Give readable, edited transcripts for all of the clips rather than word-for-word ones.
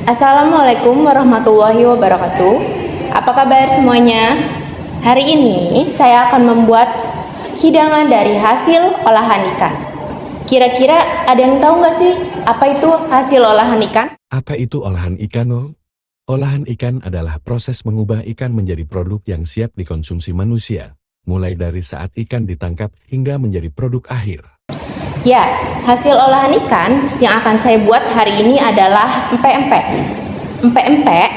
Assalamualaikum warahmatullahi wabarakatuh. Apa kabar semuanya? Hari ini saya akan membuat hidangan dari hasil olahan ikan. Kira-kira ada yang tahu nggak sih apa itu hasil olahan ikan? Apa itu olahan ikan, no? Olahan ikan adalah proses mengubah ikan menjadi produk yang siap dikonsumsi manusia, mulai dari saat ikan ditangkap hingga menjadi produk akhir. Ya, hasil olahan ikan yang akan saya buat hari ini adalah empek-empek. Empek-empek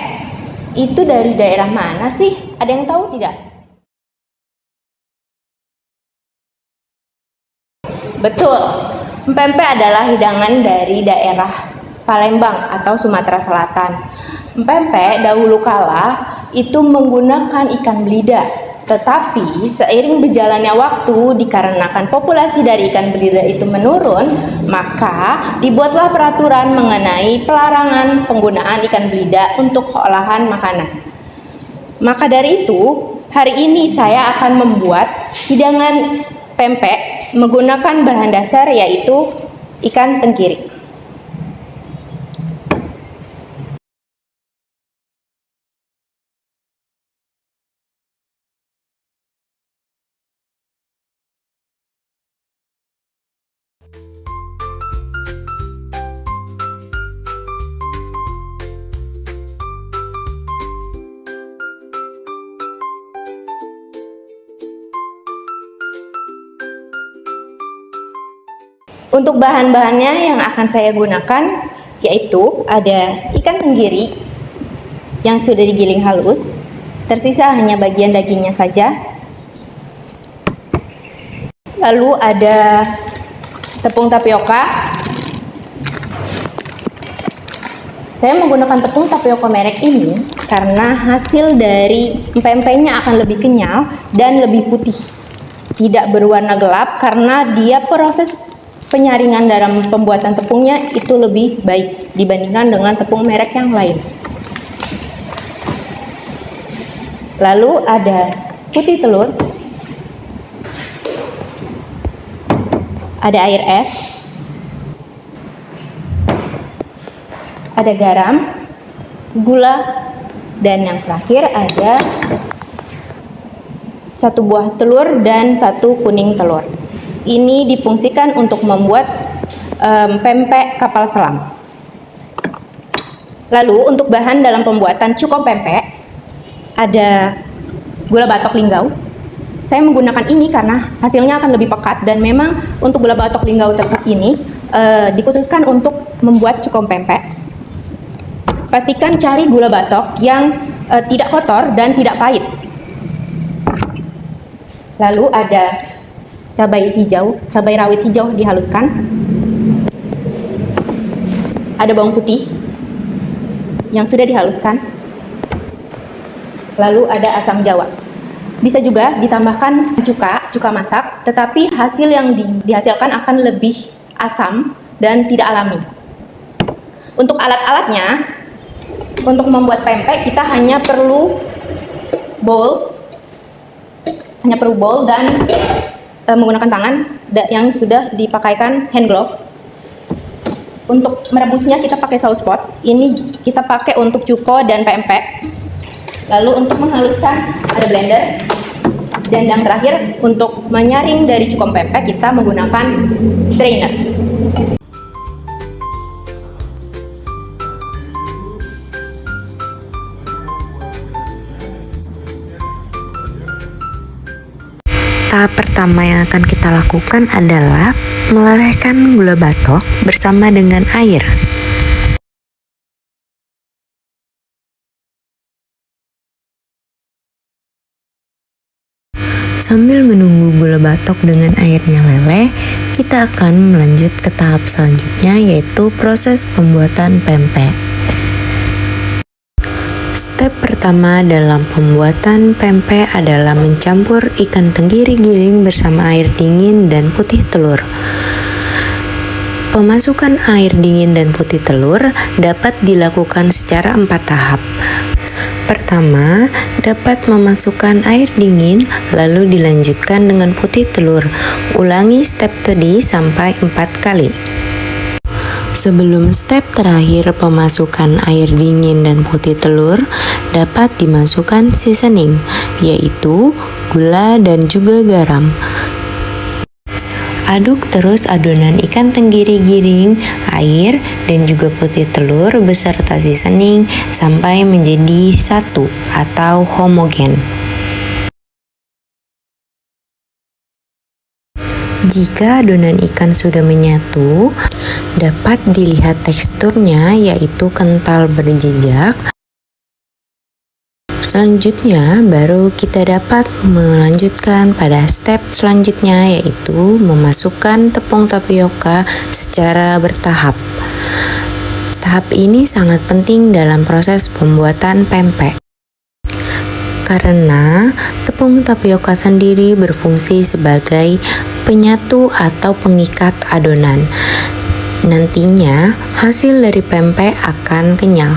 itu dari daerah mana sih? Ada yang tahu tidak? Betul, empek-empek adalah hidangan dari daerah Palembang atau Sumatera Selatan. Empek-empek dahulu kala itu menggunakan ikan belida. Tetapi seiring berjalannya waktu dikarenakan populasi dari ikan belida itu menurun, maka dibuatlah peraturan mengenai pelarangan penggunaan ikan belida untuk olahan makanan. Maka dari itu, hari ini saya akan membuat hidangan pempek menggunakan bahan dasar yaitu ikan tenggiri. Untuk bahan-bahannya yang akan saya gunakan yaitu ada ikan tenggiri yang sudah digiling halus, tersisa hanya bagian dagingnya saja. Lalu ada tepung tapioka. Saya menggunakan tepung tapioka merek ini karena hasil dari empek-empeknya akan lebih kenyal dan lebih putih, tidak berwarna gelap karena dia proses penyaringan dalam pembuatan tepungnya itu lebih baik dibandingkan dengan tepung merek yang lain. Lalu ada putih telur, ada air es, ada garam, gula, dan yang terakhir ada 1 buah telur dan 1 kuning telur. Ini difungsikan untuk membuat pempek kapal selam. Lalu untuk bahan dalam pembuatan cuko pempek ada gula batok linggau. Saya menggunakan ini karena hasilnya akan lebih pekat dan memang untuk gula batok linggau tersebut ini dikhususkan untuk membuat cuko pempek. Pastikan cari gula batok yang tidak kotor dan tidak pahit. Lalu ada cabai hijau, cabai rawit hijau dihaluskan. Ada bawang putih yang sudah dihaluskan. Lalu ada asam jawa. Bisa juga ditambahkan cuka masak, tetapi hasil yang dihasilkan akan lebih asam dan tidak alami. Untuk alat-alatnya, untuk membuat pempek kita hanya perlu bowl dan menggunakan tangan yang sudah dipakaikan hand glove. Untuk merebusnya kita pakai saus pot. Ini kita pakai untuk cuko dan pempek. Lalu untuk menghaluskan ada blender. Dan yang terakhir untuk menyaring dari cuko pempek kita menggunakan strainer. Tahap pertama yang akan kita lakukan adalah melelehkan gula batok bersama dengan air. Sambil menunggu gula batok dengan airnya leleh, kita akan melanjut ke tahap selanjutnya yaitu proses pembuatan pempek. Step pertama dalam pembuatan pempek adalah mencampur ikan tenggiri giling bersama air dingin dan putih telur. Pemasukan air dingin dan putih telur dapat dilakukan secara 4 tahap. Pertama, dapat memasukkan air dingin lalu dilanjutkan dengan putih telur. Ulangi step tadi sampai 4 kali. Sebelum step terakhir pemasukan air dingin dan putih telur, dapat dimasukkan seasoning, yaitu gula dan juga garam. Aduk terus adonan ikan tenggiri giring, air, dan juga putih telur beserta seasoning sampai menjadi satu atau homogen. Jika adonan ikan sudah menyatu, dapat dilihat teksturnya yaitu kental berjejak. Selanjutnya, baru kita dapat melanjutkan pada step selanjutnya yaitu memasukkan tepung tapioka secara bertahap. Tahap ini sangat penting dalam proses pembuatan pempek. Karena tepung tapioka sendiri berfungsi sebagai penyatu atau pengikat adonan. Nantinya hasil dari pempek akan kenyal.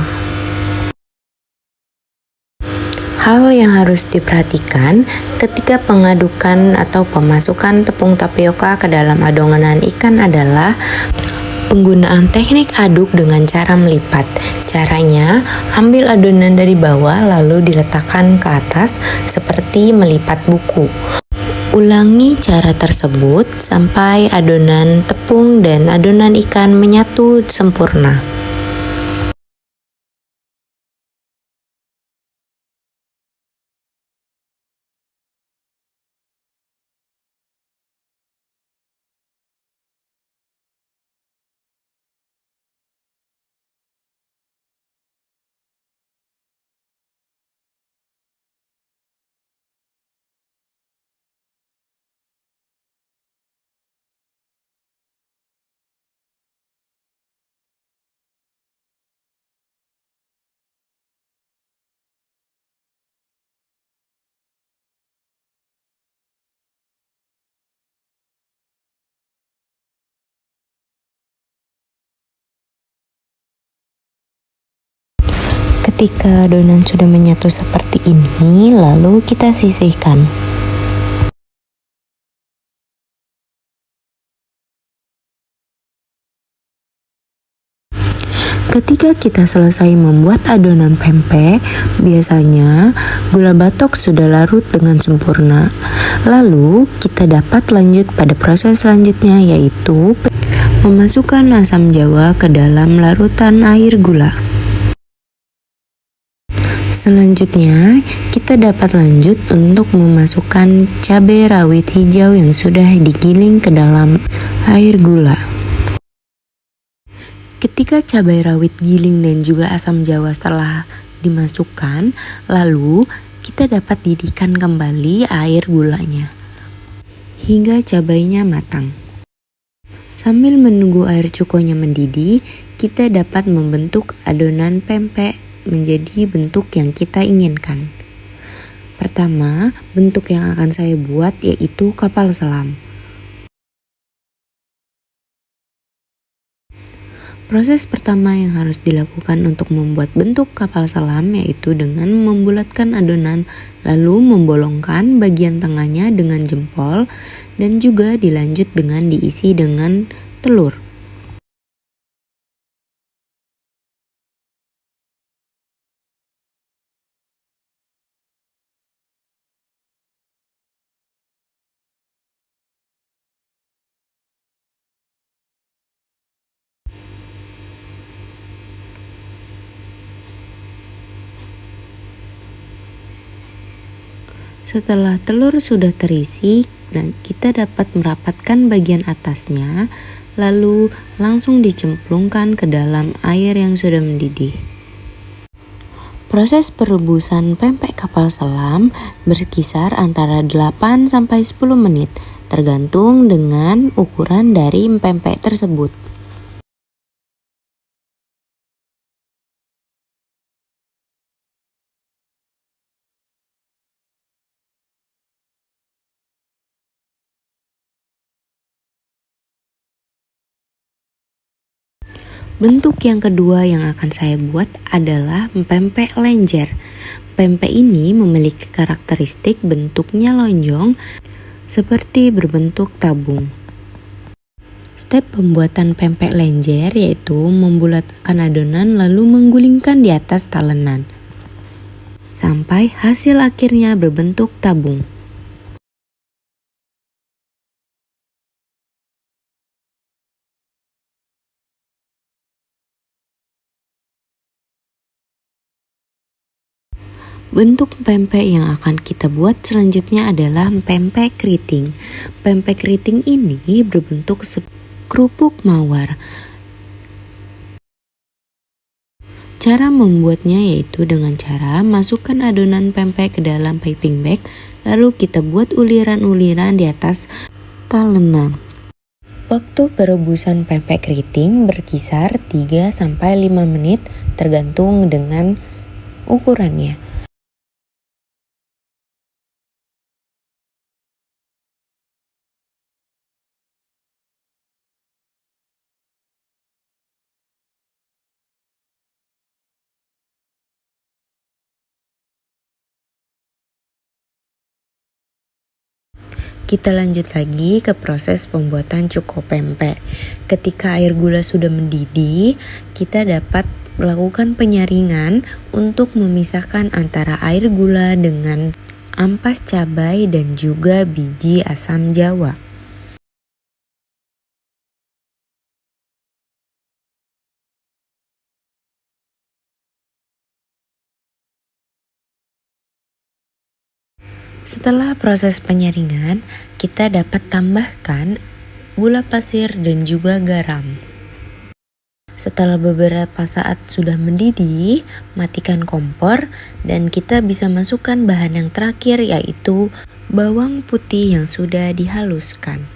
Hal yang harus diperhatikan ketika pengadukan atau pemasukan tepung tapioka ke dalam adonan ikan adalah penggunaan teknik aduk dengan cara melipat. Caranya, ambil adonan dari bawah lalu diletakkan ke atas seperti melipat buku. Ulangi cara tersebut sampai adonan tepung dan adonan ikan menyatu sempurna. Ketika adonan sudah menyatu seperti ini, lalu kita sisihkan. Ketika kita selesai membuat adonan pempek, biasanya gula batok sudah larut dengan sempurna. Lalu, kita dapat lanjut pada proses selanjutnya yaitu memasukkan asam jawa ke dalam larutan air gula. Selanjutnya, kita dapat lanjut untuk memasukkan cabai rawit hijau yang sudah digiling ke dalam air gula. Ketika cabai rawit giling dan juga asam jawa telah dimasukkan, lalu kita dapat didihkan kembali air gulanya hingga cabainya matang. Sambil menunggu air cukonya mendidih, kita dapat membentuk adonan pempek menjadi bentuk yang kita inginkan. Pertama, bentuk yang akan saya buat yaitu kapal selam. Proses pertama yang harus dilakukan untuk membuat bentuk kapal selam yaitu dengan membulatkan adonan, lalu membolongkan bagian tengahnya dengan jempol dan juga dilanjut dengan diisi dengan telur. Setelah telur sudah terisi, kita dapat merapatkan bagian atasnya, lalu langsung dicemplungkan ke dalam air yang sudah mendidih. Proses perebusan pempek kapal selam berkisar antara 8-10 menit, tergantung dengan ukuran dari pempek tersebut. Bentuk yang kedua yang akan saya buat adalah pempek lenjer. Pempek ini memiliki karakteristik bentuknya lonjong seperti berbentuk tabung. Step pembuatan pempek lenjer yaitu membulatkan adonan lalu menggulingkan di atas talenan sampai hasil akhirnya berbentuk tabung. Bentuk pempek yang akan kita buat selanjutnya adalah pempek keriting. Pempek keriting ini berbentuk kerupuk mawar. Cara membuatnya yaitu dengan cara masukkan adonan pempek ke dalam piping bag, lalu kita buat uliran-uliran di atas talenan. Waktu perebusan pempek keriting berkisar 3-5 menit tergantung dengan ukurannya. Kita lanjut lagi ke proses pembuatan cuko pempek. Ketika air gula sudah mendidih, kita dapat melakukan penyaringan untuk memisahkan antara air gula dengan ampas cabai dan juga biji asam jawa. Setelah proses penyaringan, kita dapat tambahkan gula pasir dan juga garam. Setelah beberapa saat sudah mendidih, matikan kompor dan kita bisa masukkan bahan yang terakhir yaitu bawang putih yang sudah dihaluskan.